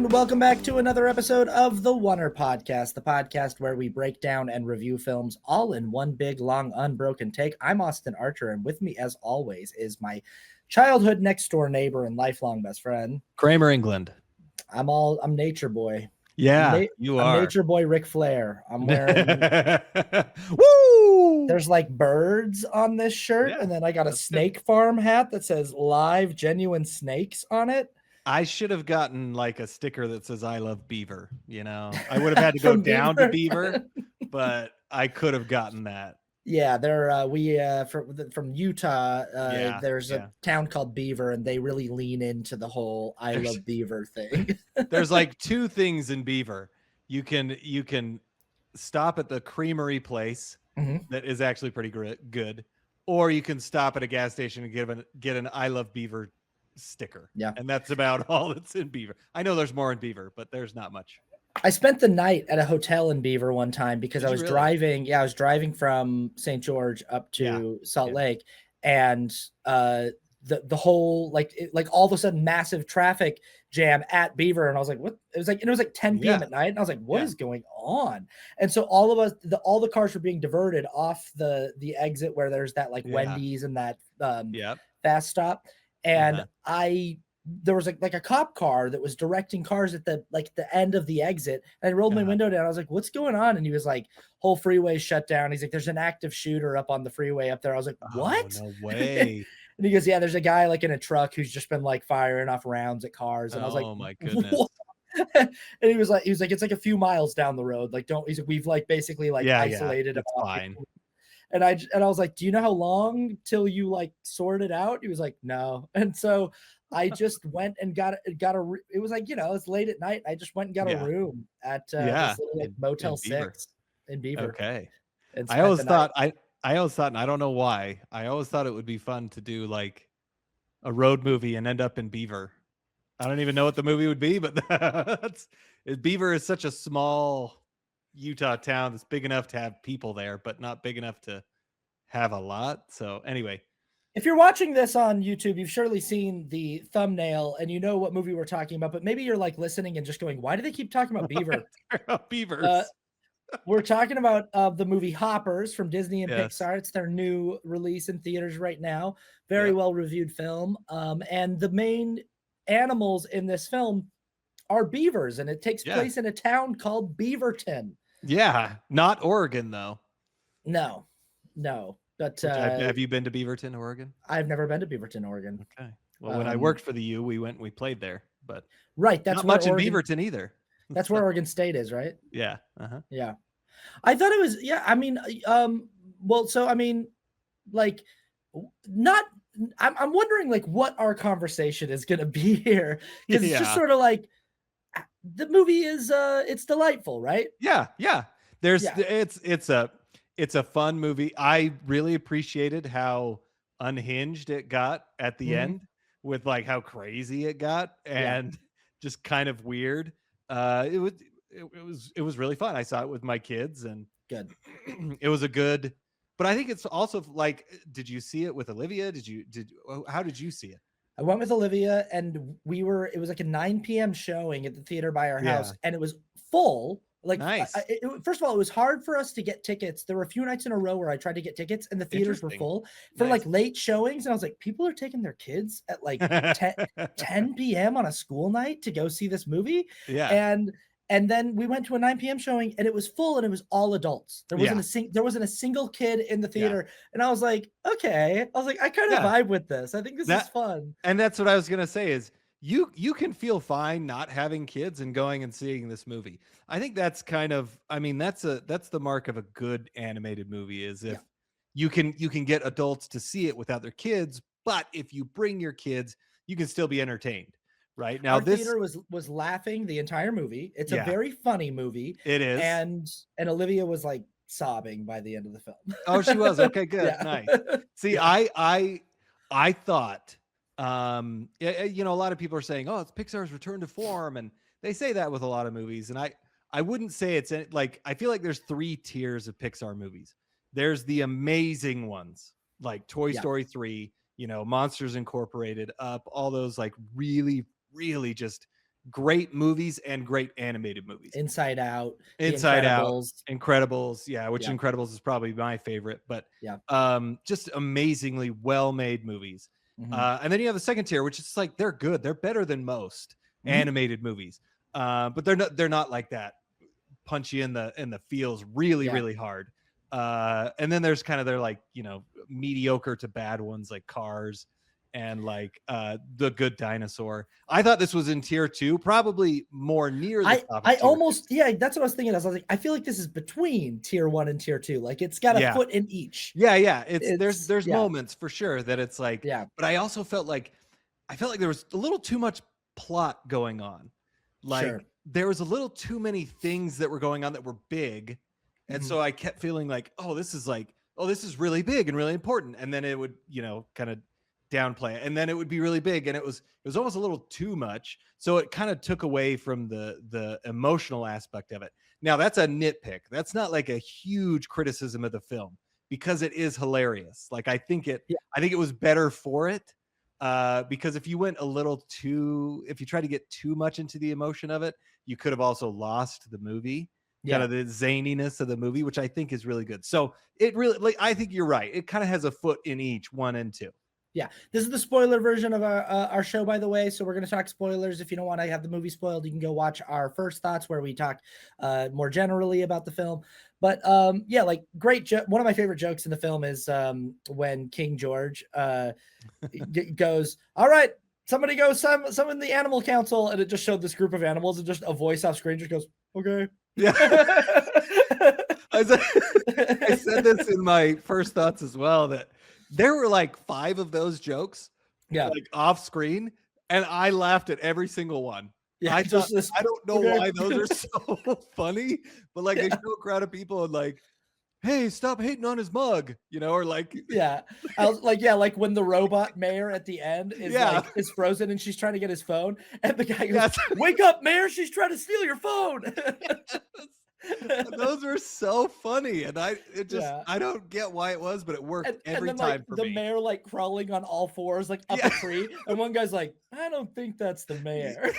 and welcome back to another episode of the Oner podcast, the podcast where we break down and review films all in one big, long, unbroken take. I'm Austin Archer, and with me, as always, is my childhood next-door neighbor and lifelong best friend, Kramer England. I'm Nature Boy. Yeah, you I'm are. Nature Boy Ric Flair. I'm wearing... Woo! There's like birds on this shirt, and then I got a snake farm hat that says live genuine snakes on it. I should have gotten like a sticker that says I love Beaver, you know. I would have had to go down to Beaver, but I could have gotten that. Yeah, they're from Utah. There's a town called Beaver, and they really lean into the whole "I love Beaver" thing. There's like two things in Beaver. You can stop at the creamery place that is actually pretty good, or you can stop at a gas station and get an "I love Beaver" sticker. Yeah, and that's about all that's in Beaver. I know there's more in Beaver, but there's not much. I spent the night at a hotel in Beaver one time because I was driving. Yeah, I was driving from St. George up to Salt Lake, and the whole like all of a sudden massive traffic jam at Beaver, and I was like, what? It was like 10 p.m. at night, and I was like, what is going on? And so all the cars were being diverted off the exit where there's that like Wendy's and that fast stop, and there was like a cop car that was directing cars at the end of the exit. And I rolled my window down. I was like, what's going on? And he was like, whole freeway shut down. He's like, there's an active shooter up on the freeway up there. I was like, what? Oh, no way. And he goes, yeah, there's a guy like in a truck who's just been like firing off rounds at cars. And I was like, oh my goodness. What? And he was like, it's like a few miles down the road. Like, he's like, we've like basically like isolated. It's fine. And I was like, do you know how long till you like sort it out? He was like, no. And so I just went and got it was like, it's late at night. I just went and got a room at this little, like, Motel 6 in Beaver. Okay. I always thought, and I don't know why, I always thought it would be fun to do like a road movie and end up in Beaver. I don't even know what the movie would be, but Beaver is such a small Utah town that's big enough to have people there, but not big enough to have a lot. So anyway. If you're watching this on YouTube, you've surely seen the thumbnail and you know what movie we're talking about, but maybe you're like listening and just going, why do they keep talking about Beaver? Beavers. We're talking about the movie Hoppers from Disney and Pixar. It's their new release in theaters right now. Very well-reviewed film. And the main animals in this film are beavers, and it takes place in a town called Beaverton. Yeah, not Oregon, though. No. But have you been to Beaverton, Oregon? I've never been to Beaverton, Oregon. Okay. Well, when I worked for the U, we went and we played there, but that's not much in Beaverton either. That's where Oregon State is, right? Yeah. Yeah. I thought it was, I mean, like, I'm wondering like what our conversation is going to be here. Cause it's just sort of like the movie is, it's delightful, right? Yeah. It's a fun movie. I really appreciated how unhinged it got at the end with like how crazy it got and just kind of weird. It was really fun. I saw it with my kids and good. It was but I think it's also like, did you see it with Olivia? How did you see it? I went with Olivia and it was like a 9 p.m. showing at the theater by our house and it was full. Like, nice. First of all, it was hard for us to get tickets. There were a few nights in a row where I tried to get tickets and the theaters were full for like late showings. And I was like, people are taking their kids at like 10 p.m. on a school night to go see this movie. Yeah. And then we went to a 9 p.m. showing and it was full and it was all adults. There wasn't a single kid in the theater. And I was like, okay. I was like, I kind of vibe with this. I think this is fun. And that's what I was going to say is you can feel fine not having kids and going and seeing this movie. I think that's that's the mark of a good animated movie is if you can get adults to see it without their kids, but if you bring your kids, you can still be entertained. Right now, this theater was laughing the entire movie. It's a very funny movie. It is, and Olivia was like sobbing by the end of the film. Oh, she was okay. Good, nice. See, I thought, a lot of people are saying, "Oh, it's Pixar's return to form," and they say that with a lot of movies. And I wouldn't say it's like I feel like there's 3 tiers of Pixar movies. There's the amazing ones like Toy Story 3, Monsters Incorporated, Up, all those like really just great movies and great animated movies. Inside Out, Inside Out, Incredibles. Incredibles, yeah, which Incredibles is probably my favorite, but just amazingly well-made movies. And then you have the second tier, which is like they're good, they're better than most animated movies, but they're not like that. Punch you in the feels really hard. And then there's kind of their like mediocre to bad ones like Cars and like The Good Dinosaur. I thought this was in tier 2, probably more near the top. I almost that's what I was thinking. I was like, I feel like this is between tier 1 and tier 2. Like it's got a foot in each. Yeah. There's moments for sure that it's like, but I also felt like there was a little too much plot going on. Like there was a little too many things that were going on that were big. And so I kept feeling like, this is really big and really important. And then it would, kind of downplay it. And then it would be really big. And it was almost a little too much. So it kind of took away from the emotional aspect of it. Now that's a nitpick. That's not like a huge criticism of the film because it is hilarious. Like I think it was better for it. Because if you try to get too much into the emotion of it, you could have also lost the movie. Kind of the zaniness of the movie, which I think is really good. So it really, I think you're right. It kind of has a foot in each, 1 and 2. Yeah, this is the spoiler version of our show, by the way. So we're going to talk spoilers. If you don't want to have the movie spoiled, you can go watch our first thoughts where we talk more generally about the film. But like great joke. One of my favorite jokes in the film is when King George goes, "All right, somebody go summon the animal council," and it just showed this group of animals and just a voice off screen just goes, "Okay." Yeah. I said this in my first thoughts as well, that there were like 5 of those jokes like off screen, and I laughed at every single one. I don't know why those are so funny, but like they show a crowd of people and like, hey, stop hating on his mug, or like I was like, like when the robot mayor at the end is is frozen and she's trying to get his phone, and the guy goes, "Wake up, mayor! She's trying to steal your phone." Those are so funny, and I don't get why it was, but it worked every time for me. The mayor like crawling on all fours like up a tree, and one guy's like, "I don't think that's the mayor."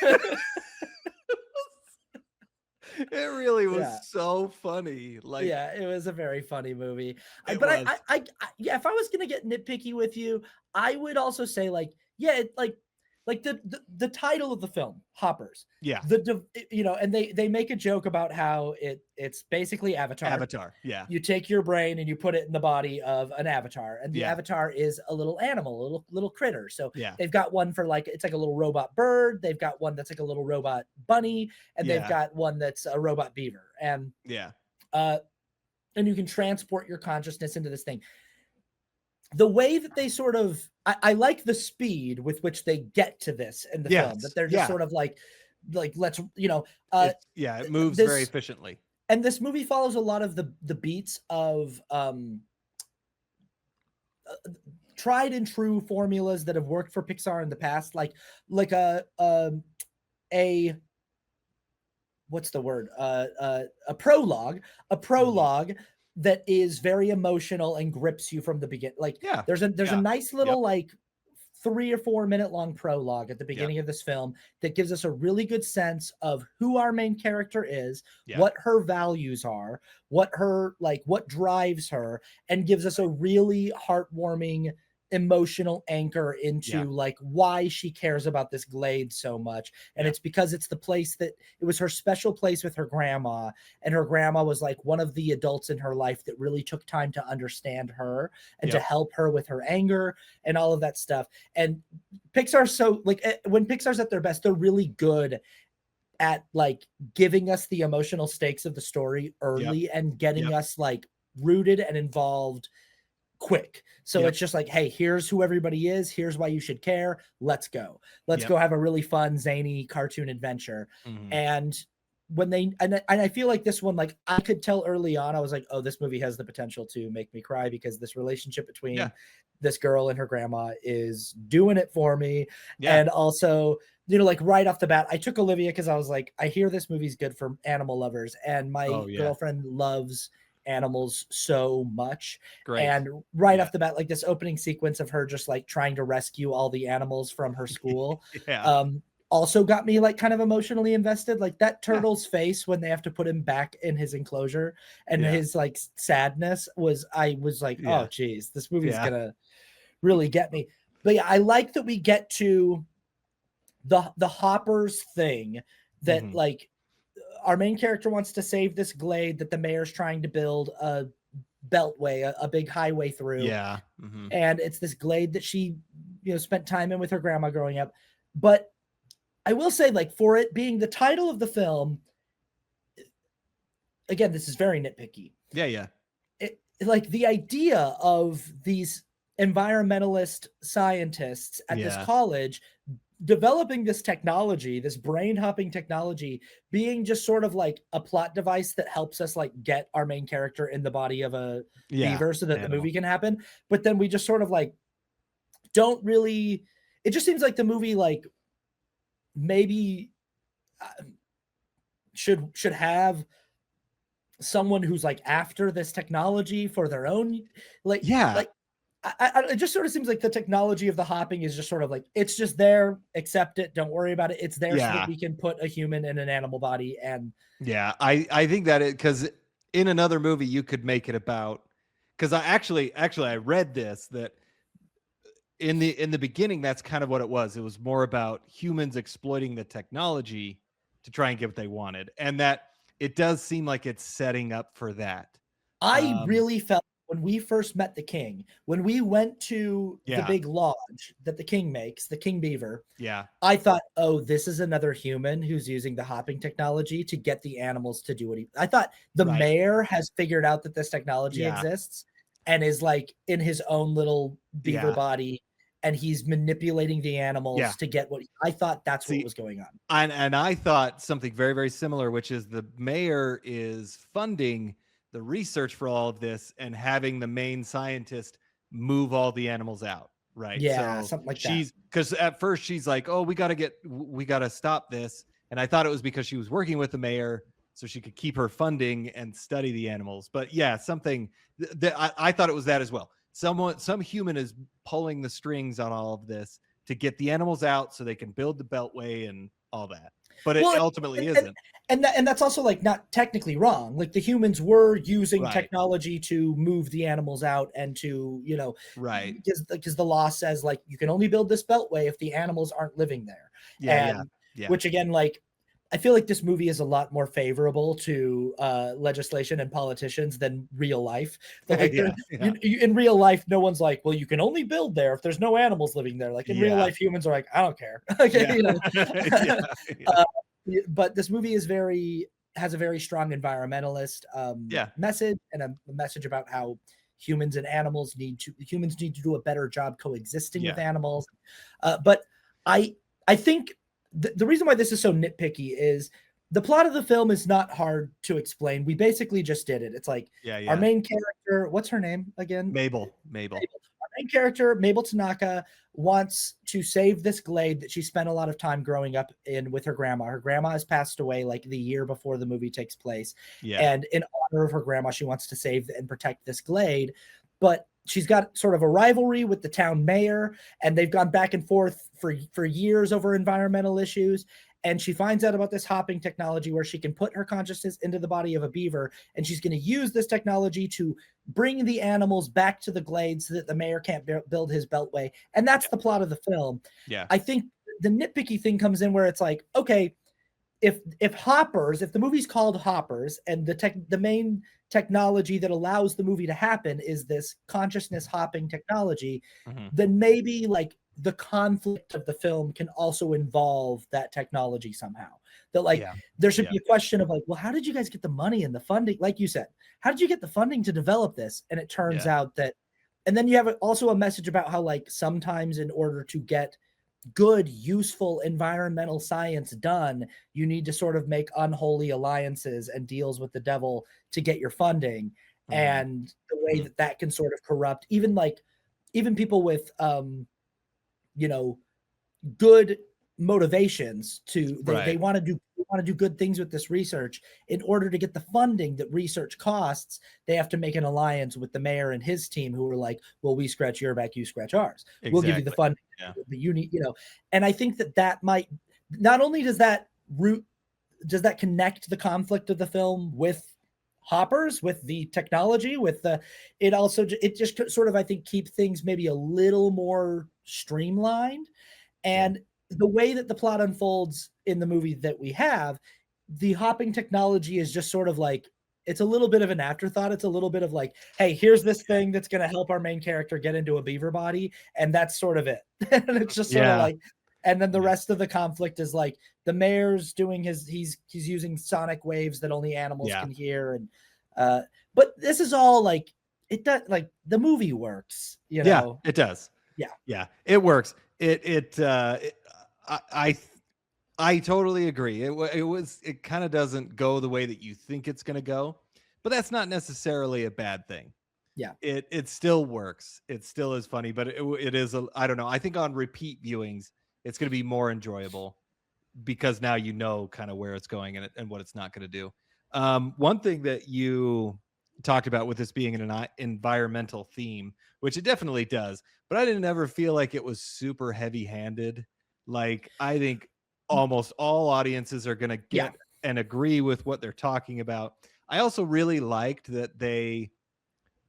It really was so funny. Like, it was a very funny movie. If I was gonna get nitpicky with you, I would also say like the title of the film, Hoppers. Yeah. And they make a joke about how it's basically Avatar. Avatar. Yeah. You take your brain and you put it in the body of an avatar, and the avatar is a little animal, a little critter. So they've got one for like, it's like a little robot bird. They've got one that's like a little robot bunny, and they've got one that's a robot beaver. And and you can transport your consciousness into this thing. The way that they sort of, I like the speed with which they get to this in the film, that they're just sort of like let's, it moves very efficiently. And this movie follows a lot of the beats of tried and true formulas that have worked for Pixar in the past, like a what's the word? A prologue that is very emotional and grips you from the beginning. Like there's a nice little like 3 or 4 minute long prologue at the beginning of this film that gives us a really good sense of who our main character is, what her values are, what drives her, and gives us a really heartwarming emotional anchor into like why she cares about this glade so much. And it's because it's the place that it was her special place with her grandma, and her grandma was like one of the adults in her life that really took time to understand her and to help her with her anger and all of that stuff. And Pixar, so like when Pixar's at their best, they're really good at like giving us the emotional stakes of the story early and getting us like rooted and involved quick. So it's just like, hey, here's who everybody is. Here's why you should care. Let's go. Let's go have a really fun, zany cartoon adventure. And when they, and I feel like this one, like I could tell early on, I was like, oh, this movie has the potential to make me cry, because this relationship between this girl and her grandma is doing it for me. And also, like right off the bat, I took Olivia because I was like, I hear this movie's good for animal lovers. And my girlfriend loves animals so much. And right off the bat, like this opening sequence of her just like trying to rescue all the animals from her school also got me like kind of emotionally invested. Like that turtle's face when they have to put him back in his enclosure and his like sadness I was like, oh geez, this movie's gonna really get me. But yeah, I like that we get to the hoppers thing that like our main character wants to save this glade that the mayor's trying to build a beltway, a big highway through. And it's this glade that she, spent time in with her grandma growing up. But I will say, like, for it being the title of the film, again, this is very nitpicky. Like the idea of these environmentalist scientists at this college developing this technology, this brain hopping technology, being just sort of like a plot device that helps us like get our main character in the body of a beaver so that the movie can happen. But then we just sort of like don't really, it just seems like the movie like maybe should have someone who's like after this technology for their own like it just sort of seems like the technology of the hopping is just sort of like, it's just there, accept it, don't worry about it. It's there so that we can put a human in an animal body. And I think that because in another movie you could make it about, because I read this, that in the beginning that's kind of what it was. It was more about humans exploiting the technology to try and get what they wanted, and that it does seem like it's setting up for that. I really felt when we first met the king, when we went to the big lodge that the king makes, the king beaver, I thought, oh, this is another human who's using the hopping technology to get the animals to do what I thought the mayor has figured out that this technology exists and is like in his own little beaver body, and he's manipulating the animals to get what I thought that's what was going on. And I thought something very, very similar, which is the mayor is funding the research for all of this and having the main scientist move all the animals out, right? Yeah, so something like that. Because at first she's like, oh, we got to stop this. And I thought it was because she was working with the mayor so she could keep her funding and study the animals. But yeah, something that I thought it was that as well. Some human is pulling the strings on all of this to get the animals out so they can build the beltway and all that. But it ultimately isn't. And that's also like not technically wrong. Like the humans were using technology to move the animals out and to, because the law says like you can only build this beltway if the animals aren't living there. Which again, like I feel like this movie is a lot more favorable to legislation and politicians than real life. But like in real life, no one's like, well, you can only build there if there's no animals living there. Like in real life, humans are like, I don't care. But this movie has a very strong environmentalist message, and a message about how humans and animals need to do a better job coexisting with animals. But I think the reason why this is so nitpicky is the plot of the film is not hard to explain. We basically just did it. It's like our main character, what's her name again? Mabel. Our main character, Mabel Tanaka, wants to save this glade that she spent a lot of time growing up in with her grandma. Her grandma has passed away like the year before the movie takes place. And in honor of her grandma, she wants to save and protect this glade. But she's got sort of a rivalry with the town mayor, and they've gone back and forth for years over environmental issues. And she finds out about this hopping technology where she can put her consciousness into the body of a beaver, and she's going to use this technology to bring the animals back to the glade so that the mayor can't build his beltway. And that's the plot of the film. I think the nitpicky thing comes in where it's like, okay, if the movie's called Hoppers and the main technology that allows the movie to happen is this consciousness hopping technology, then maybe like the conflict of the film can also involve that technology somehow. That like there should be a question of like, well, how did you guys get the money and the funding? Like you said, how did you get the funding to develop this? And it turns out that, and then you have also a message about how like sometimes in order to get good, useful environmental science done, you need to sort of make unholy alliances and deals with the devil to get your funding. And the way that can sort of corrupt even people with good motivations to they want to do good things with this research. In order to get the funding that research costs, they have to make an alliance with the mayor and his team, who are like, well, we scratch your back, you scratch ours. We'll give you the funding, but you need, and I think that might not only does that connect the conflict of the film with Hoppers, with the technology, with the, it just sort of, I think, keep things maybe a little more streamlined. And the way that the plot unfolds in the movie that we have, the hopping technology is just sort of like, it's a little bit of an afterthought. It's a little bit of like, hey, here's this thing that's going to help our main character get into a beaver body, and that's sort of it. And it's just sort of like, and then the rest of the conflict is like the mayor's doing he's using sonic waves that only animals can hear, and but this is all like, it does, like, the movie works, you know. Yeah, it does. Yeah, it works. I totally agree. It kind of doesn't go the way that you think it's going to go, but that's not necessarily a bad thing. Yeah, it still works. It still is funny, but it is I don't know. I think on repeat viewings, it's going to be more enjoyable because now you know kind of where it's going and what it's not going to do. One thing that you talked about with this being an environmental theme, which it definitely does, but I didn't ever feel like it was super heavy-handed. Like, I think almost all audiences are going to get and agree with what they're talking about. I also really liked that they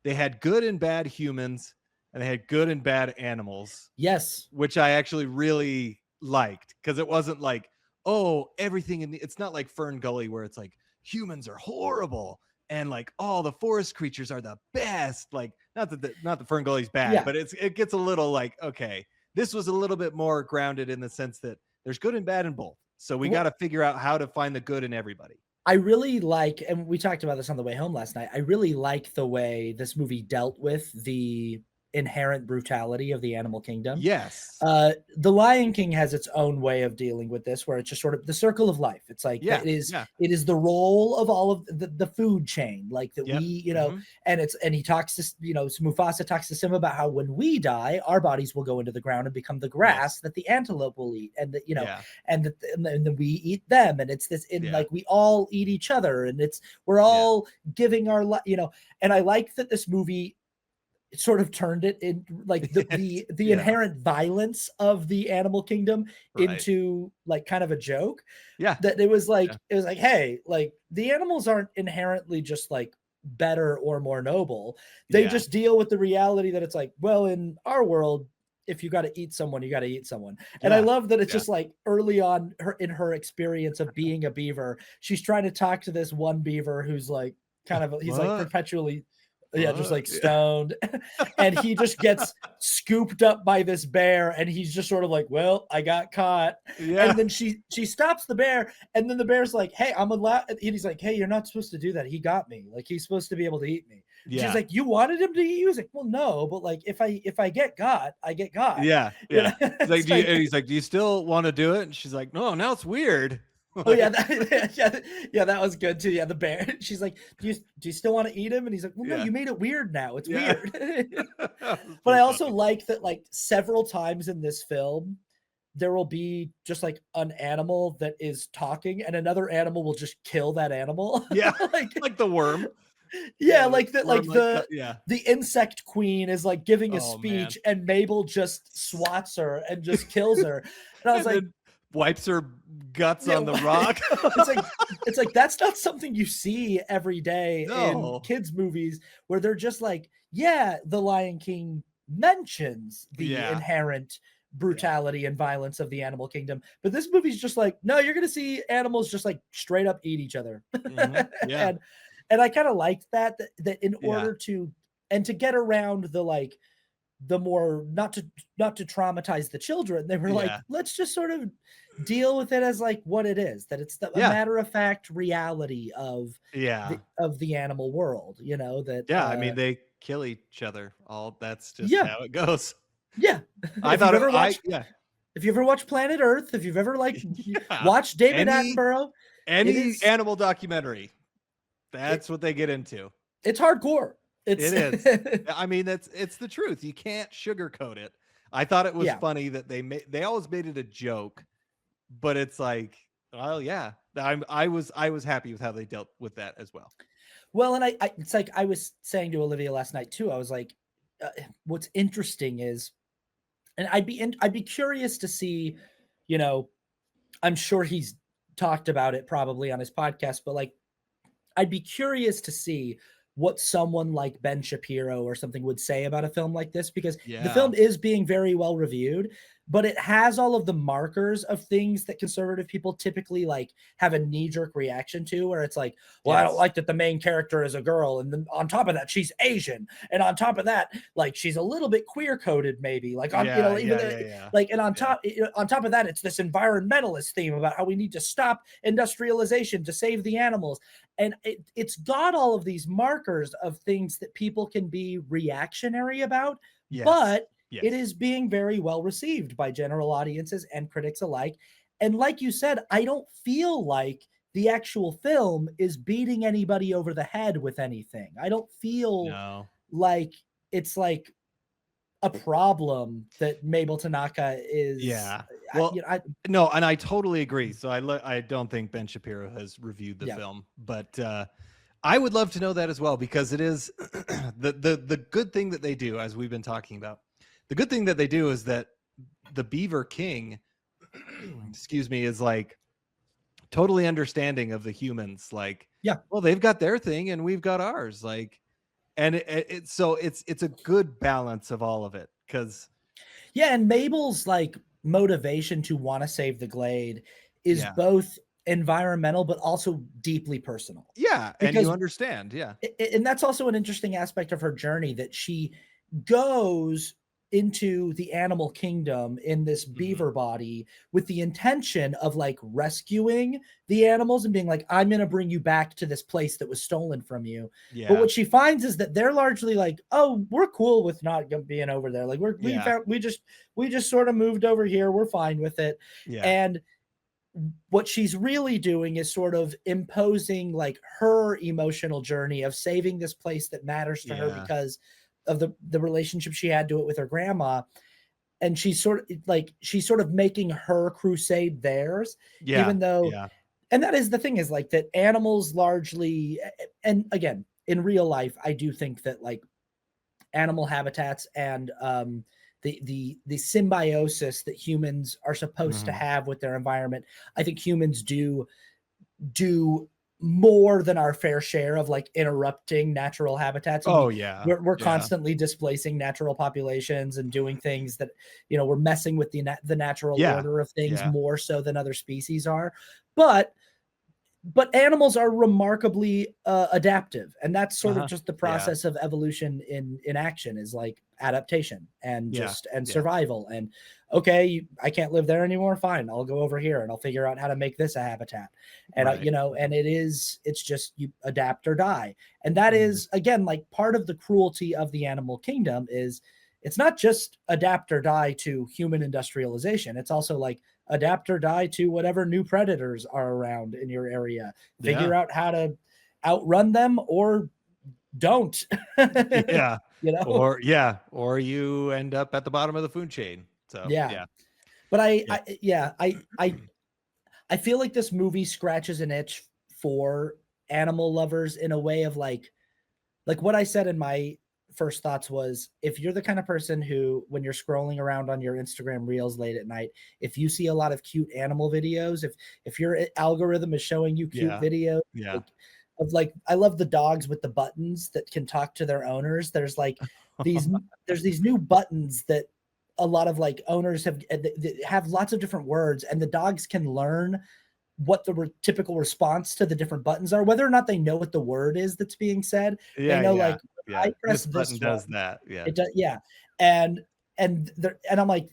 had good and bad humans and they had good and bad animals. Yes. Which I actually really liked, because it wasn't like, oh, everything it's not like Fern Gully where it's like humans are horrible and like all the forest creatures are the best. Like, not that Fern Gully's bad, but it gets a little like, okay, this was a little bit more grounded in the sense that there's good and bad in both. So we got to figure out how to find the good in everybody. I really like, and we talked about this on the way home last night, I really like the way this movie dealt with the inherent brutality of the animal kingdom. Yes. The Lion King has its own way of dealing with this, where it's just sort of the circle of life. It's like, it is the role of all of the food chain, like that we, you know, and he talks to, you know, Mufasa talks to Simba about how when we die, our bodies will go into the ground and become the grass that the antelope will eat, and that, you know, and then we eat them, and it's this, like, we all eat each other, and we're all giving our, you know, and I like that this movie sort of turned it in, like, the inherent violence of the animal kingdom into like kind of a joke. That it was like, hey, like, the animals aren't inherently just like better or more noble. They just deal with the reality that it's like, well, in our world, if you got to eat someone, you got to eat someone. And I love that it's just like early on in her experience of being a beaver, she's trying to talk to this one beaver who's like kind of, he's like perpetually just like stoned. And he just gets scooped up by this bear, and he's just sort of like, well, I got caught. And then she stops the bear, and then the bear's like, hey, I'm allowed, and he's like, hey, you're not supposed to do that. He got me. Like, he's supposed to be able to eat me. She's like, you wanted him to eat you? He's like, well, no, but like, if I get got, I get got. You know? Like, he's like, do you still want to do it? And she's like, no, now it's weird. Oh yeah, that was good too. Yeah, the bear. She's like, do you still want to eat him? And he's like, well, no, you made it weird now. It's weird. But I also like that, like, several times in this film, there will be just like an animal that is talking, and another animal will just kill that animal. Like the worm. Like that, like the insect queen is like giving a speech, and Mabel just swats her and just kills her. And I was like, wipes her guts on the rock. it's like that's not something you see every day in kids movies, where they're just like, the Lion King mentions the inherent brutality and violence of the animal kingdom, but this movie's just like, no, you're gonna see animals just like straight up eat each other. And I kind of liked that in order to get around the, like, the more, not to traumatize the children, they were like, let's just sort of deal with it as like what it is, that it's a matter of fact reality of the animal world, you know, that I mean, they kill each other, that's just how it goes. I thought if you ever watched Planet Earth, if you've ever like watched David Attenborough, any animal documentary, that's what they get into. It's hardcore. It is. I mean, it's the truth. You can't sugarcoat it. I thought it was funny that they always made it a joke, but it's like, well, I was happy with how they dealt with that as well. Well, and I it's like I was saying to Olivia last night too. I was like, what's interesting is, and I'd be curious to see, you know, I'm sure he's talked about it probably on his podcast, but like, I'd be curious to see what someone like Ben Shapiro or something would say about a film like this, because the film is being very well reviewed, but it has all of the markers of things that conservative people typically like have a knee-jerk reaction to, where it's like, well, I don't like that the main character is a girl, and then on top of that she's Asian, and on top of that, like, she's a little bit queer coded, maybe, like, on like, and on top of that, it's this environmentalist theme about how we need to stop industrialization to save the animals. And it's got all of these markers of things that people can be reactionary about, but it is being very well received by general audiences and critics alike. And like you said, I don't feel like the actual film is beating anybody over the head with anything. I don't feel like it's like a problem that Mabel Tanaka is. Yeah. Well, no, and I totally agree. So I don't think Ben Shapiro has reviewed the film, but I would love to know that as well, because it is the good thing that they do, as we've been talking about. The good thing that they do is that the Beaver King, excuse me, is like totally understanding of the humans. Like, well, they've got their thing and we've got ours. Like, and it's a good balance of all of it, because and Mabel's like motivation to want to save the glade is both environmental but also deeply personal. And you understand. And that's also an interesting aspect of her journey, that she goes into the animal kingdom in this beaver body with the intention of like rescuing the animals and being like, I'm going to bring you back to this place that was stolen from you. But what she finds is that they're largely like, oh, we're cool with not being over there. Like we just sort of moved over here. We're fine with it. And what she's really doing is sort of imposing like her emotional journey of saving this place that matters to her because of the relationship she had to it with her grandma. And she's sort of making her crusade theirs, even though, and that is the thing, is like that animals largely, and again, in real life, I do think that like animal habitats and the symbiosis that humans are supposed to have with their environment, I think humans do more than our fair share of like interrupting natural habitats. And we're constantly displacing natural populations and doing things that, we're messing with the natural order of things more so than other species are. But animals are remarkably adaptive, and that's sort of just the process of evolution in action, is like adaptation and survival. And okay, I can't live there anymore, fine, I'll go over here and I'll figure out how to make this a habitat. And and it's just you adapt or die. And that is, again, like part of the cruelty of the animal kingdom is it's not just adapt or die to human industrialization. It's also like adapt or die to whatever new predators are around in your area. Figure out how to outrun them or don't. Or you end up at the bottom of the food chain. So but I feel like this movie scratches an itch for animal lovers in a way of like what I said in my first thoughts was, if you're the kind of person who, when you're scrolling around on your Instagram reels late at night, if you see a lot of cute animal videos, if your algorithm is showing you cute videos, like I love the dogs with the buttons that can talk to their owners. There's like there's these new buttons that a lot of like owners have lots of different words, and the dogs can learn what the typical response to the different buttons are, whether or not they know what the word is that's being said. They know like, I press this button does that. It does. And I'm like,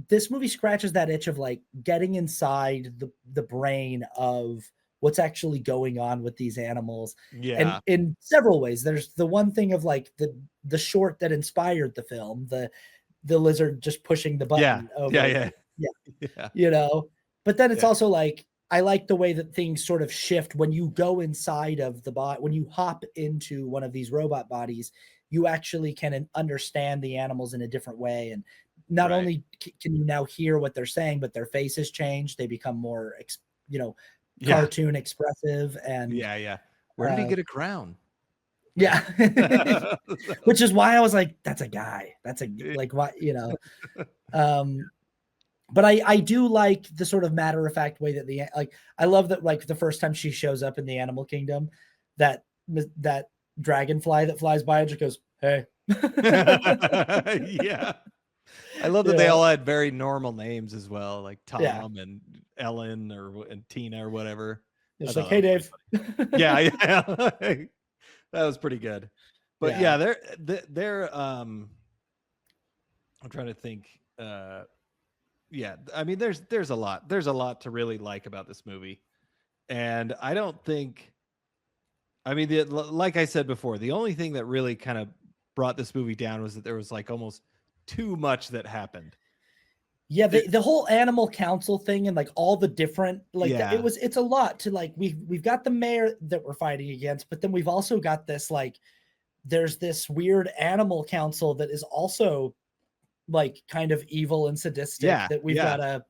this movie scratches that itch of like getting inside the brain of what's actually going on with these animals. And in several ways. There's the one thing of like the short that inspired the film, the lizard just pushing the button over. But then it's also like, I like the way that things sort of shift when you go inside of the bot. When you hop into one of these robot bodies, you actually can understand the animals in a different way. And not only can you now hear what they're saying, but their faces change. They become more, cartoon expressive. And where did he get a crown? Which is why I was like, that's a guy. That's like, what, But I do like the sort of matter of fact way that I love that, like, the first time she shows up in the animal kingdom, that dragonfly that flies by and just goes, "Hey." Yeah. I love that they all had very normal names as well, like Tom and Ellen and Tina or whatever. It's like, "Hey, Dave." Yeah. That was pretty good. But yeah, they're I'm trying to think. Yeah, I mean, there's a lot to really like about this movie, and I don't think, I mean, like I said before, the only thing that really kind of brought this movie down was that there was like almost too much that happened. Yeah, the whole animal council thing and like all the different, like, it's a lot to, like, we've got the mayor that we're fighting against, but then we've also got this, like, there's this weird animal council that is also, like, kind of evil and sadistic that we've got to,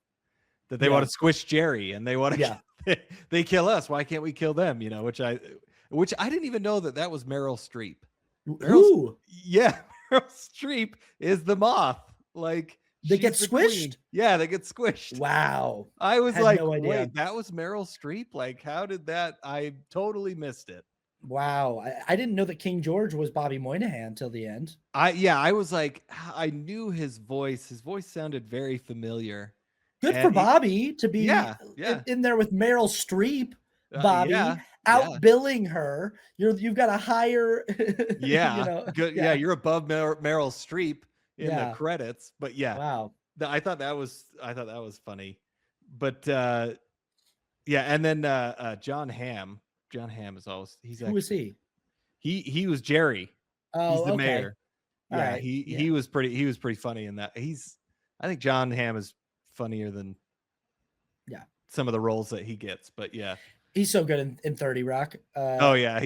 that they want to squish Jerry, and they want to they kill us. Why can't we kill them? Which I didn't even know that was Meryl Streep. Who? Yeah, Meryl Streep is the moth. Like, they get squished. Yeah, they get squished. Wow. I was like, no idea. Wait, that was Meryl Streep? Like, how did that? I totally missed it. Wow. I didn't know that King George was Bobby Moynihan till the end. I was like, I knew his voice. His voice sounded very familiar. Good for Bobby to be in there with Meryl Streep. Bobby outbilling her. You've got a higher good. You're above Meryl Streep in the credits. But wow. I thought that was funny. But and then John Hamm is always who was he? He was Jerry. Oh, he's the okay. mayor. Yeah, right. He was pretty funny in that. I think John Hamm is funnier than some of the roles that he gets, but he's so good in 30 Rock. Yeah.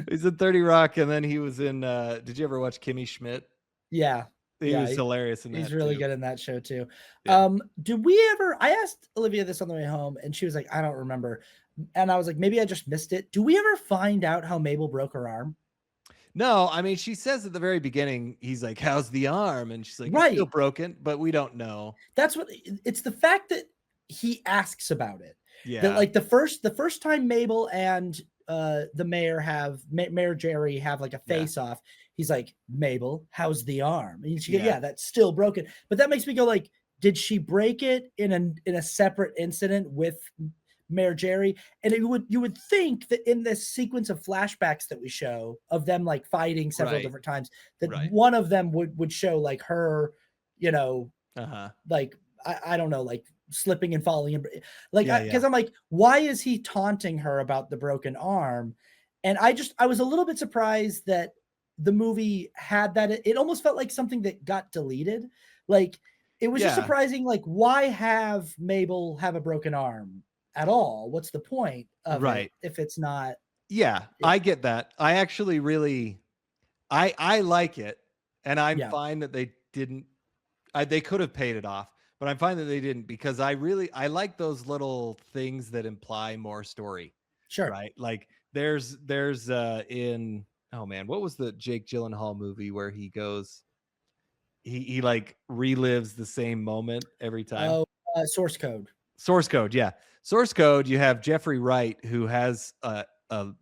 He's in 30 Rock, and then he was in did you ever watch Kimmy Schmidt? Yeah. He was hilarious in that. He's really good in that show too. Did we ever, I asked Olivia this on the way home, and she was like, I don't remember. And I was like, maybe I just missed it. Do we ever find out how Mabel broke her arm? No, I mean, she says at the very beginning, he's like, how's the arm? And she's like, it's still broken, but we don't know. That's what it's the fact that he asks about it. Yeah. That, like, the first time Mabel and the Mayor Jerry have like a face off, he's like, Mabel, how's the arm? And she goes, that's still broken. But that makes me go, like, did she break it in a separate incident with Mayor Jerry? And you would think that in this sequence of flashbacks that we show of them, like, fighting several different times, that one of them would show, like, her, like, I don't know, like, slipping and falling, and like, because I'm like, why is he taunting her about the broken arm? And I was a little bit surprised that the movie had that. It almost felt like something that got deleted. Like, it was just surprising. Like, why have Mabel have a broken arm at all? What's the point of it if it's not? Yeah, I get that. I actually really, I like it, and I'm fine that they didn't. They could have paid it off, but I'm fine that they didn't, because I like those little things that imply more story. Sure. Right. Like there's in, oh man, what was the Jake Gyllenhaal movie where he goes, he like relives the same moment every time? Oh, Source Code. Source Code. Yeah. Source Code. You have Jeffrey Wright, who has a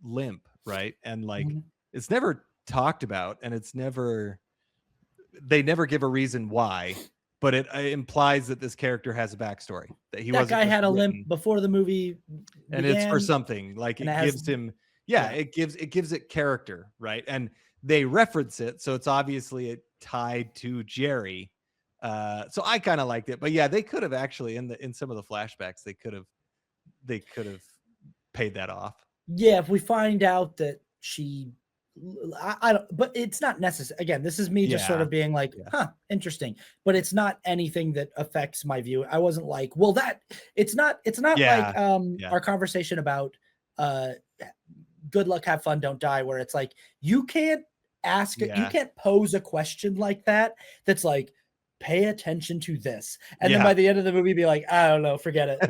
limp, right? And like, it's never talked about, and they never give a reason why, but it implies that this character has a backstory, that guy had a limp before the movie and it's for something, like, it gives him it gives it character, right? And they reference it, so it's obviously tied to Jerry. So I kind of liked it, but they could have actually in some of the flashbacks they could have paid that off. If we find out that she, I don't, but it's not necessary. Again, this is me just sort of being like, interesting, but it's not anything that affects my view. I wasn't like, well, it's not like our conversation about good luck, have fun, don't die, where it's like, you can't you can't pose a question like that's like, pay attention to this, and then by the end of the movie be like, I don't know, forget it.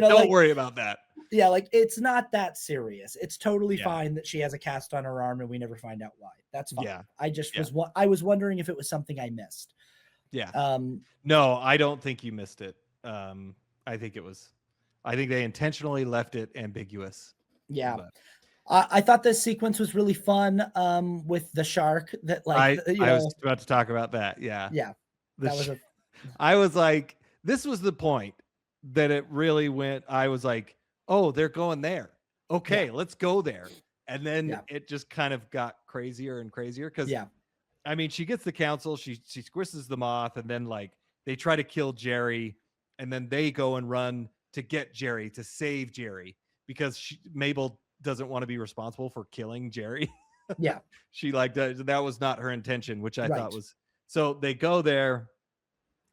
Don't like, worry about that. Like, it's not that serious. It's totally fine that she has a cast on her arm and we never find out why. That's fine. I just was wondering if it was something I missed. Yeah. No, I don't think you missed it. I think they intentionally left it ambiguous. Yeah. But I thought this sequence was really fun with the shark that like, I was about to talk about that. Yeah. Yeah. That was I was like, this was the point that it really went. I was like, oh, they're going there. Okay, let's go there. And then it just kind of got crazier and crazier because I mean, she gets the council, she squishes the moth, and then like they try to kill Jerry, and then they go and run to get Jerry, to save Jerry, because Mabel doesn't want to be responsible for killing Jerry. Yeah. She like that was not her intention, which I thought was. So they go there,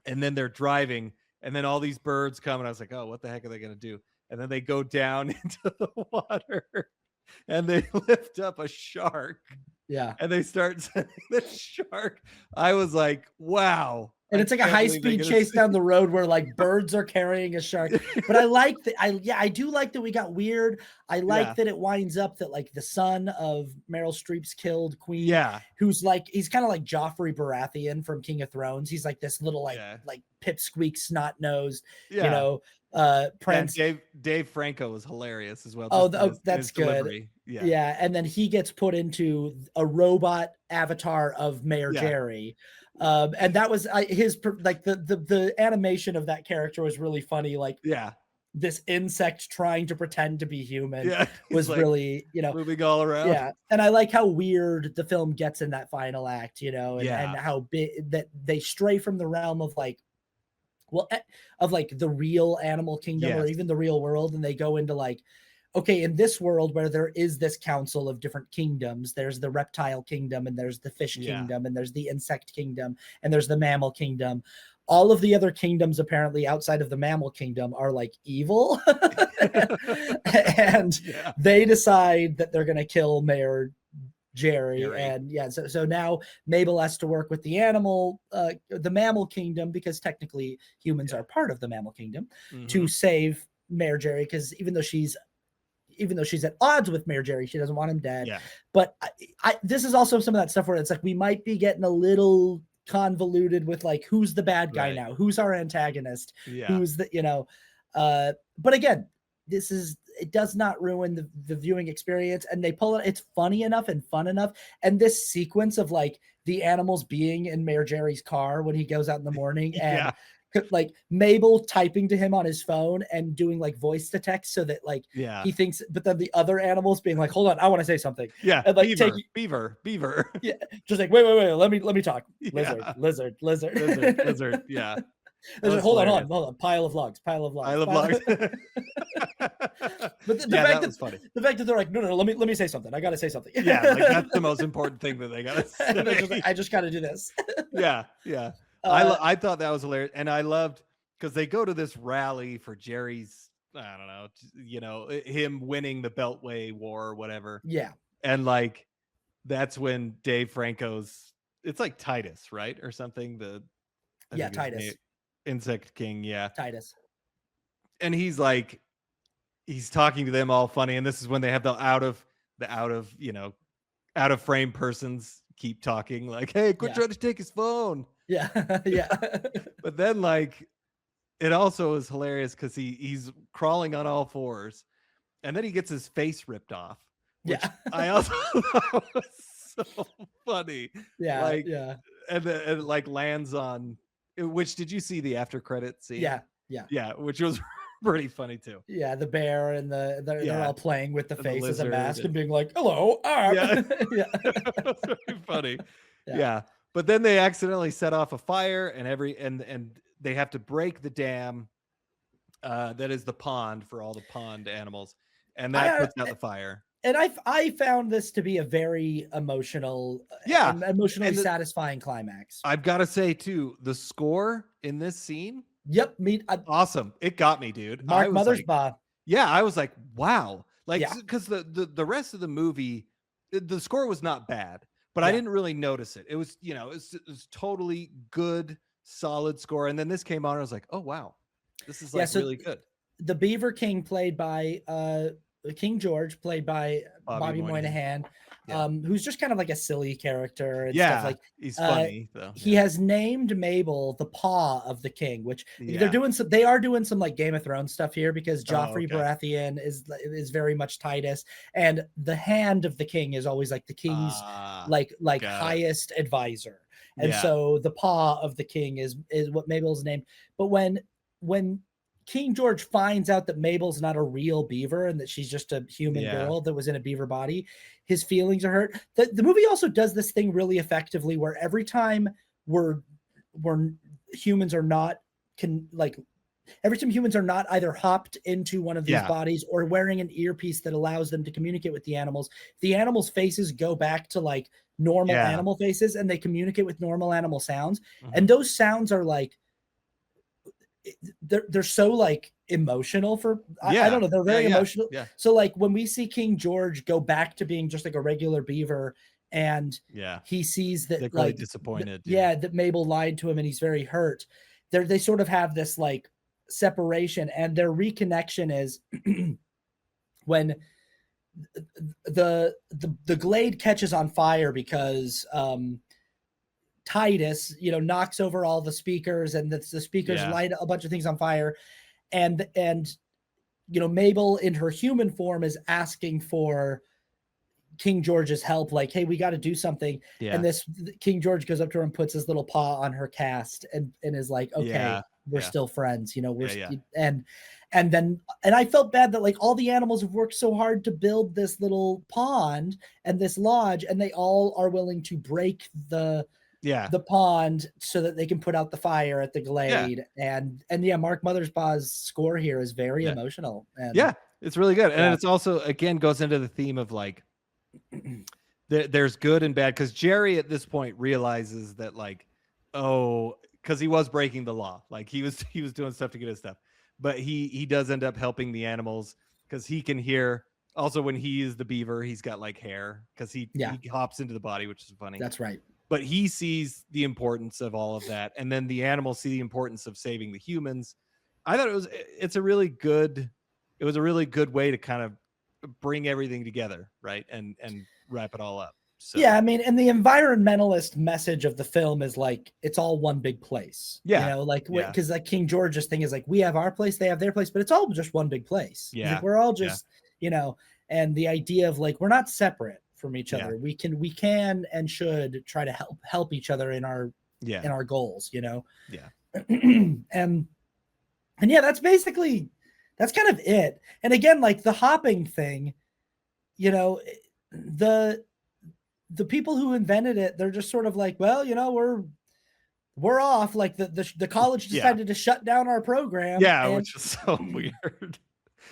and then they're driving, and then all these birds come, and I was like, oh, what the heck are they going to do? And then they go down into the water, and they lift up a shark. Yeah. And they start sending the shark. I was like, wow. And it's like a high-speed chase down the road where like birds are carrying a shark. But I like that. I do like that we got weird. I like that it winds up that like the son of Meryl Streep's killed queen. Yeah. Who's like, he's kind of like Joffrey Baratheon from King of Thrones. He's like this little like pipsqueak snot-nosed, you know, prince. And Dave Franco was hilarious as well. That's good. Delivery. Yeah. And then he gets put into a robot avatar of Mayor Jerry. And that was his like the animation of that character was really funny. Like, this insect trying to pretend to be human was like really, you know, moving all around. Yeah. And I like how weird the film gets in that final act, you know, and how big that they stray from the realm of like, well, of like the real animal kingdom or even the real world. And they go into like, okay, in this world where there is this council of different kingdoms, there's the reptile kingdom, and there's the fish kingdom, and there's the insect kingdom, and there's the mammal kingdom. All of the other kingdoms, apparently outside of the mammal kingdom, are like evil. And they decide that they're going to kill Mayor Jerry. And so now Mabel has to work with the mammal kingdom, because technically humans are part of the mammal kingdom, to save Mayor Jerry, because even though she's at odds with Mayor Jerry, she doesn't want him dead. But this is also some of that stuff where it's like we might be getting a little convoluted with like, who's the bad guy now, who's our antagonist, who's the, you know, but again, it does not ruin the viewing experience, and they pull it. It's funny enough and fun enough. And this sequence of like the animals being in Mayor Jerry's car when he goes out in the morning, and like Mabel typing to him on his phone and doing like voice to text so that like he thinks, but then the other animals being like, hold on, I want to say something. And like beaver. Just like, wait, let me talk. Lizard. Yeah. Hold on. Pile of logs. But that was funny. The fact that they're like, no, let me say something. I got to say something. Like that's the most important thing that they got to say. I just got to do this. Yeah. I thought that was hilarious, and I loved because they go to this rally for Jerry's, I don't know, you know, him winning the Beltway War or whatever. Yeah, and like that's when Dave Franco's, it's like Titus, right, or something. Titus, Insect King, Titus, and he's talking to them all funny, and this is when they have the out of frame persons keep talking like, hey, quit trying to take his phone. But then like it also is hilarious because he's crawling on all fours, and then he gets his face ripped off, which I also thought was so funny. And it like lands on, which, did you see the after credit scene? Which was pretty funny too. The bear and they're all playing with the face as a mask and being like, hello. That's very funny. But then they accidentally set off a fire, and they have to break the dam that is the pond for all the pond animals, and that puts out the fire. And I found this to be a very emotionally satisfying climax. I've got to say too, the score in this scene. Awesome. It got me, dude. Mark Mothersbaugh. I was like, wow. Like, because the rest of the movie, the score was not bad, but I didn't really notice it. It was, you know, it was totally good, solid score. And then this came on, and I was like, oh wow, this is like really good. The Beaver King, played by King George, played by Bobby Moynihan, who's just kind of like a silly character and stuff. Like, he's funny though. He has named Mabel the paw of the king, which they are doing some like Game of Thrones stuff here, because Joffrey Baratheon is very much Titus, and the hand of the king is always like the king's highest advisor. And so the paw of the king is what Mabel's named. But when King George finds out that Mabel's not a real beaver and that she's just a human girl that was in a beaver body, his feelings are hurt. The movie also does this thing really effectively, where every time humans are not either hopped into one of these bodies or wearing an earpiece that allows them to communicate with the animals' faces go back to like normal animal faces, and they communicate with normal animal sounds. And those sounds are like, they're so like emotional for I don't know, they're very emotional. So like when we see King George go back to being just like a regular beaver, and he sees that, like, really disappointed that Mabel lied to him, and he's very hurt, they sort of have this like separation, and their reconnection is when the glade catches on fire because Titus, knocks over all the speakers, and the speakers light a bunch of things on fire. And Mabel in her human form is asking for King George's help. Like, hey, we got to do something. And this King George goes up to her and puts his little paw on her cast and is like, okay, we're still friends. And I felt bad that like all the animals have worked so hard to build this little pond and this lodge, and they all are willing to break the pond so that they can put out the fire at the glade. And Mark Mothersbaugh's score here is very emotional. And it's really good. And it's also, again, goes into the theme of like, there's good and bad, because Jerry at this point realizes that like, because he was breaking the law, like he was doing stuff to get his stuff, but he does end up helping the animals because he can hear. Also, when he is the beaver, he's got like hair because he hops into the body, which is funny. That's right. But he sees the importance of all of that, and then the animals see the importance of saving the humans. I thought it was a really good way to kind of bring everything together, right, and wrap it all up. So I mean, and the environmentalist message of the film is like, it's all one big place. Because like King George's thing is like, we have our place, they have their place, but it's all just one big place. Like, we're all just and the idea of like, we're not separate from each other. We can and should try to help each other in our goals, and that's basically, that's kind of it. And again, like the hopping thing, the people who invented it, they're just sort of like, well, we're off. Like the college decided to shut down our program. Which is so weird.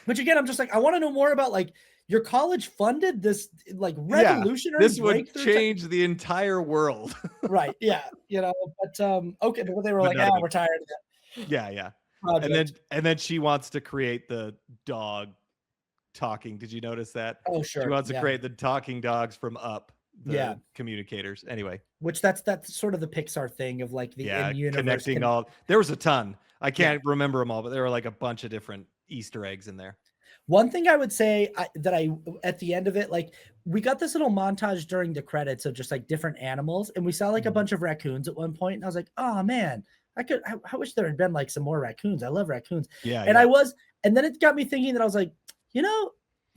Which again, I'm just like, I want to know more about like, your college funded this like revolutionary. This would change the entire world. Right. Yeah. But okay. But they were like, we're tired of that. Project. And then she wants to create the dog talking. Did you notice that? Oh, sure. She wants to create the talking dogs from Up, the communicators. Anyway. Which that's sort of the Pixar thing of like the in-universe connecting all. There was a ton. I can't remember them all, but there were like a bunch of different Easter eggs in there. One thing I would say at the end of it, like we got this little montage during the credits of just like different animals, and we saw like a bunch of raccoons at one point, and I was like, oh man, I wish there had been like some more raccoons. I love raccoons. And then it got me thinking that I was like,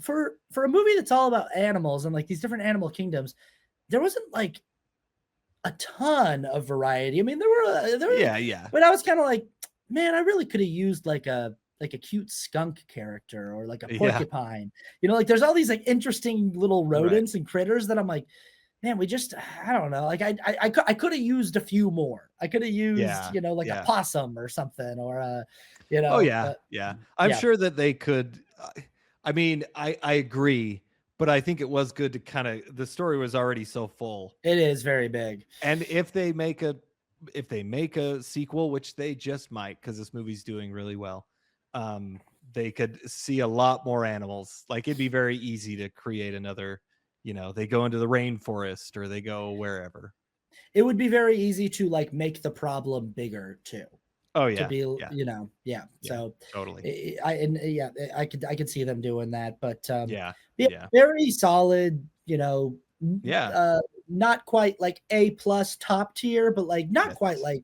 for a movie that's all about animals and like these different animal kingdoms, there wasn't like a ton of variety. I mean, there were but I was kind of like, man, I really could have used like a cute skunk character or like a porcupine, like there's all these like interesting little rodents and critters that I'm like, man, I don't know. Like I could have used a few more. I could have used, like a possum or something, or I'm sure that they could. I mean, I agree, but I think it was good to the story was already so full. It is very big. And if they make a sequel, which they just might, because this movie's doing really well, they could see a lot more animals. Like it'd be very easy to create another, they go into the rainforest or they go wherever. It would be very easy to like make the problem bigger too. Oh to yeah, be, yeah, yeah. yeah, So totally. I could see them doing that, but Yeah, yeah, yeah, very solid, yeah, not quite like A plus top tier, but like not quite yes,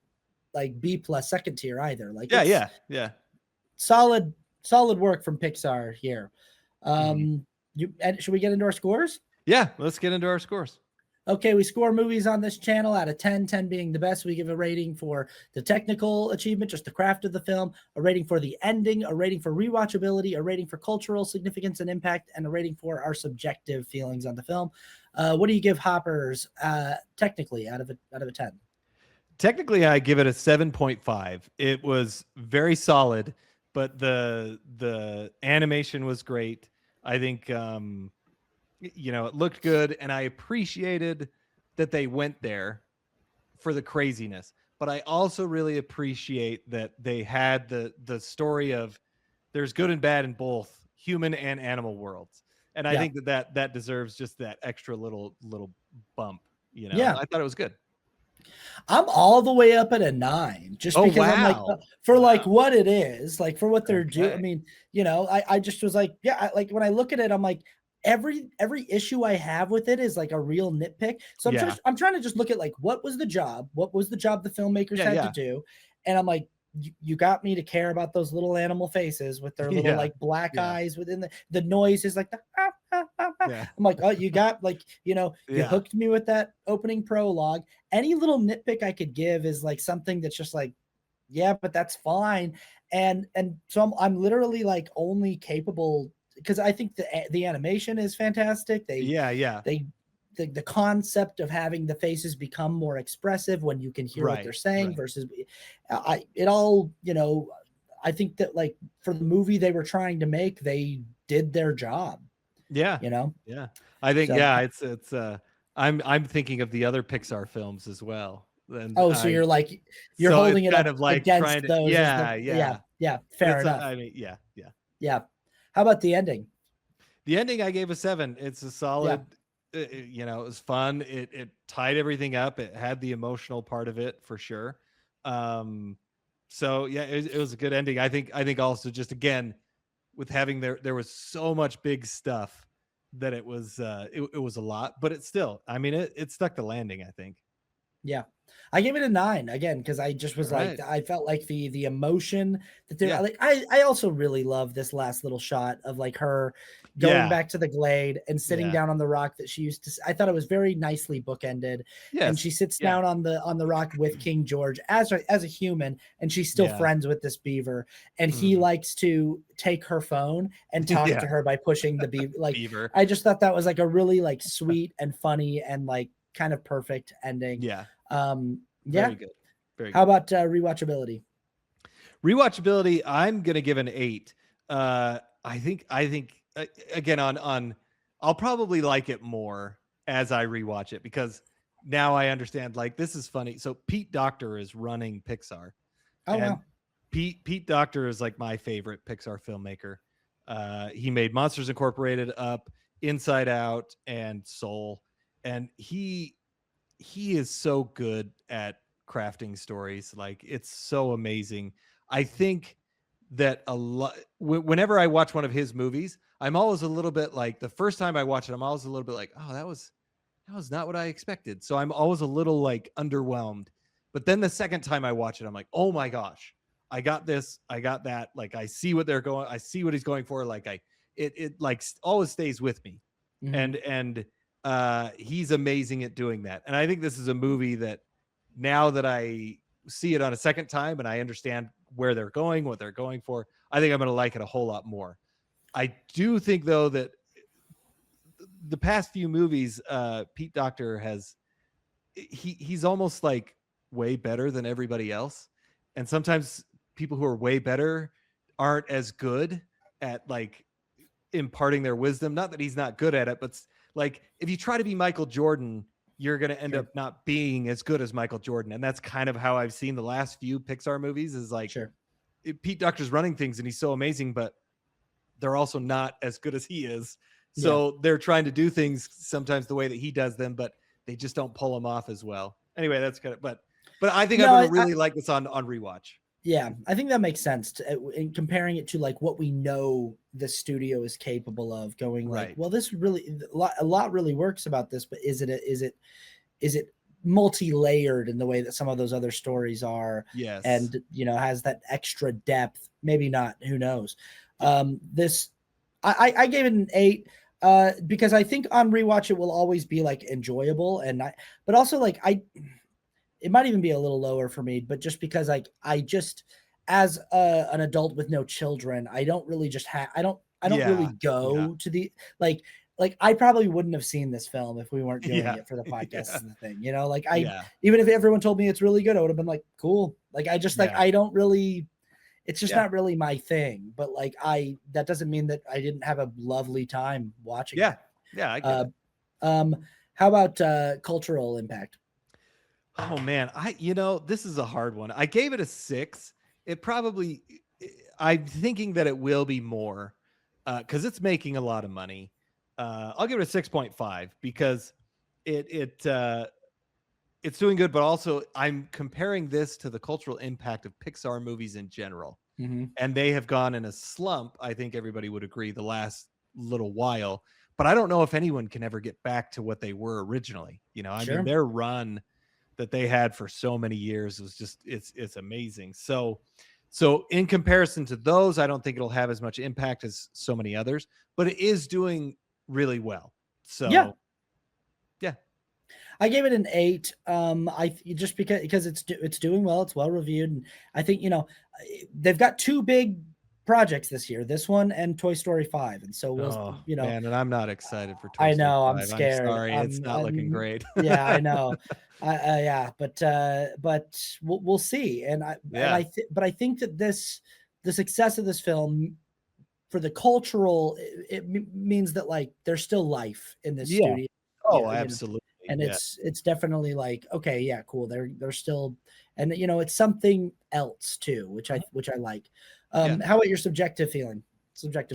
like B plus second tier either. Like yeah, it's yeah, yeah. solid, solid work from Pixar here. Mhm. Should we get into our scores? Yeah, let's get into our scores. Okay, we score movies on this channel out of 10, 10 being the best. We give a rating for the technical achievement, just the craft of the film, a rating for the ending, a rating for rewatchability, a rating for cultural significance and impact, and a rating for our subjective feelings on the film. What do you give Hoppers technically out of a 10? Technically, I give it a 7.5. It was very solid, but the animation was great. I think it looked good, and I appreciated that they went there for the craziness. But I also really appreciate that they had the story of there's good and bad in both human and animal worlds. And I Yeah. think that deserves just that extra little bump, Yeah. I thought it was good. I'm all the way up at a 9, just Oh because I'm like, wow. for like Wow. what it is, like for what they're doing. I Okay. mean, I just was like, yeah, like when I look at it, I'm like, every issue I have with it is like a real nitpick. So Yeah. I'm trying to just look at like what was the job the filmmakers Yeah, had to yeah. do, and I'm like, you got me to care about those little animal faces with their little Yeah. like black Yeah. eyes within the noise is like the Yeah. I'm like, oh, you got like, you Yeah. hooked me with that opening prologue. Any little nitpick I could give is like something that's just like, yeah, but that's fine. And so I'm literally like only capable, because I think the animation is fantastic. Yeah, yeah. They the concept of having the faces become more expressive when you can hear what they're Right. saying Right. versus it all, I think that like for the movie they were trying to make, they did their job, Yeah. you know? Yeah. I think So, it's I'm thinking of the other Pixar films as well. And oh, so I you're so it's holding it kind up of like trying against to those as yeah, the, yeah, yeah. yeah, But fair it's enough. I mean, yeah, yeah. Yeah. How about the ending? The ending I gave a 7. It's a Yeah. solid it was fun. It tied everything up. It had the emotional part of it for sure. Um so yeah, it was a good ending. I think also just again with having there was so much big stuff that it was it was a lot, but it still, I mean, it stuck the landing, I think. Yeah. I gave it a 9 again because I just All was like, right. I felt like the emotion that they're Yeah. like, I also really love this last little shot of like her going Yeah. back to the glade and sitting Yeah. down on the rock that she used to. I thought it was very nicely bookended, and she Yes. sits Yeah. down on the rock with King George as a human, and she's still Yeah. friends with this beaver, and he Mhm. likes to take her phone and talk Yeah. to her by pushing the beaver. Like, Beaver. I just thought that was like a really like sweet and funny and like kind of perfect ending. Yeah. Yeah. Very good. Very How good. about rewatchability? Rewatchability, I'm gonna give an 8. I think again on I'll probably like it more as I rewatch it because now I understand like this is funny. So Pete Docter is running Pixar, Oh and wow. Pete Docter is like my favorite Pixar filmmaker. He made Monsters Incorporated, Up, Inside Out, and Soul, and he is so good at crafting stories. Like it's so amazing. I think that a lot whenever I watch one of his movies, I'm always a little bit like the first time I watch it, I'm always a little bit like, oh, that was not what I expected. So I'm always a little like underwhelmed. But then the second time I watch it, I'm like, oh my gosh, I got this, I got that. Like I see what they're going, I see what he's going for. Like it like always stays with me. Mhm. And he's amazing at doing that. And I think this is a movie that now that I see it on a second time and I understand where they're going, what they're going for, I think I'm going to like it a whole lot more. I do think though that the past few movies, Pete Docter has he's almost like way better than everybody else, and sometimes people who are way better aren't as good at like imparting their wisdom. Not that he's not good at it, but like if you try to be Michael Jordan, you're going to end Sure. up not being as good as Michael Jordan. And that's kind of how I've seen the last few Pixar movies is like Sure. Pete Docter's running things and he's so amazing, but they're also not as good as he is. Yeah. So they're trying to do things sometimes the way that he does them, but they just don't pull them off as well. Anyway, that's kind of, but I think I'm No, going to really like this on rewatch. Yeah, I think that makes sense in comparing it to like what we know the studio is capable of going like, Right. well, this really a lot really works about this, but is it multi-layered in the way that some of those other stories are, Yes. and has that extra depth? Maybe not, who knows. Yeah. This I gave it an 8 because I think on rewatch it will always be like enjoyable, but also like it might even be a little lower for me, but just because like I just as an adult with no children, I don't really just have I don't really Yeah. go to the like I probably wouldn't have seen this film if we weren't doing Yeah. it for the podcast Yeah. and the thing. Like Yeah. even if everyone told me it's really good, I would have been like, cool. Like I just like Yeah. I don't really it's just Yeah. not really my thing. But like that doesn't mean that I didn't have a lovely time watching Yeah. it. Yeah. I get Uh it. um how about cultural impact? Oh man, this is a hard one. I gave it a 6. It probably I'm thinking that it will be more cuz it's making a lot of money. I'll give it a 6.5 because it's doing good, but also I'm comparing this to the cultural impact of Pixar movies in general. Mm-hmm. And they have gone in a slump, I think everybody would agree, the last little while, but I don't know if anyone can ever get back to what they were originally. I mean, Sure. their run that they had for so many years was just it's amazing. So in comparison to those, I don't think it'll have as much impact as so many others, but it is doing really well. Yeah. So yeah. I gave it an 8. Just because it's doing well, it's well reviewed, and I think they've got two big projects this year, this one and Toy Story 5, and so Oh you know man, and I'm not excited for Toy I Story know I'm 5. I'm scared. sorry, it's not looking great. Yeah, I know. Yeah, but we'll see, Yeah. but I think that the success of this film for the cultural means that like there's still life in this Yeah. studio. Oh, You know, absolutely. and Yeah. it's definitely like, okay, yeah, cool. They're still, and it's something else too, which I like. Yeah. How about your subjective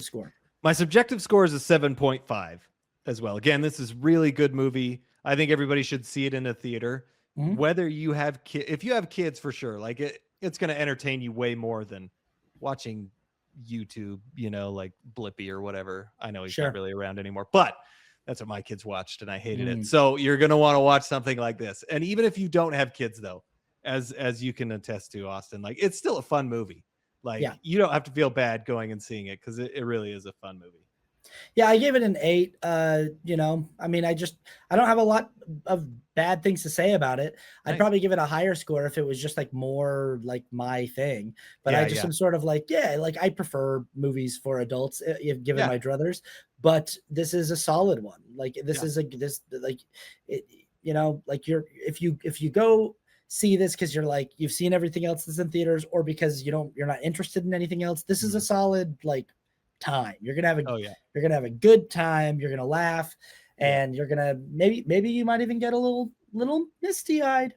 score? My subjective score is a 7.5 as well. Again, this is really good movie. I think everybody should see it in a theater. Mm-hmm. Whether you have if you have kids, for sure, like it's going to entertain you way more than watching YouTube, like Blippy or whatever. I know he's Sure. not really around anymore, but that's what my kids watched and I hated it. So you're going to want to watch something like this. And even if you don't have kids though, as you can attest to, Austin, like it's still a fun movie. Like you don't have to feel bad going and seeing it because it really is a fun movie. Yeah, I gave it an 8. I mean, I don't have a lot of bad things to say about it. I'd probably give it a higher score if it was just like more like my thing. But I just am sort of like, like I prefer movies for adults, given my druthers. But this is a solid one. Like this is like if you go see this because you're like you've seen everything else that's in theaters, or because you're not interested in anything else, this is a solid like time. You're gonna have you're gonna have a good time. You're gonna laugh, and you're gonna maybe you might even get a little misty eyed.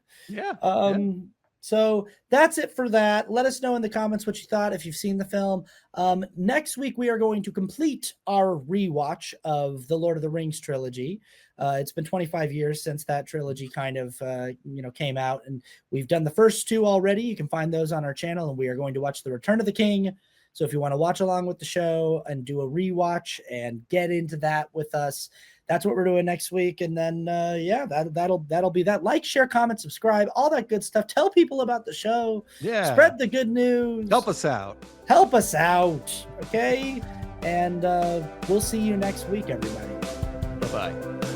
So that's it for that. Let us know in the comments what you thought if you've seen the film. Next week we are going to complete our rewatch of the Lord of the Rings trilogy. It's been 25 years since that trilogy kind of came out, and we've done the first two already. You can find those on our channel, and we are going to watch The Return of the King. So if you want to watch along with the show and do a rewatch and get into that with us, that's what we're doing next week. And then that'll be that. Like, share, comment, subscribe, all that good stuff. Tell people about the show. Yeah. Spread the good news. Help us out. Okay. And we'll see you next week, everybody. Bye-bye.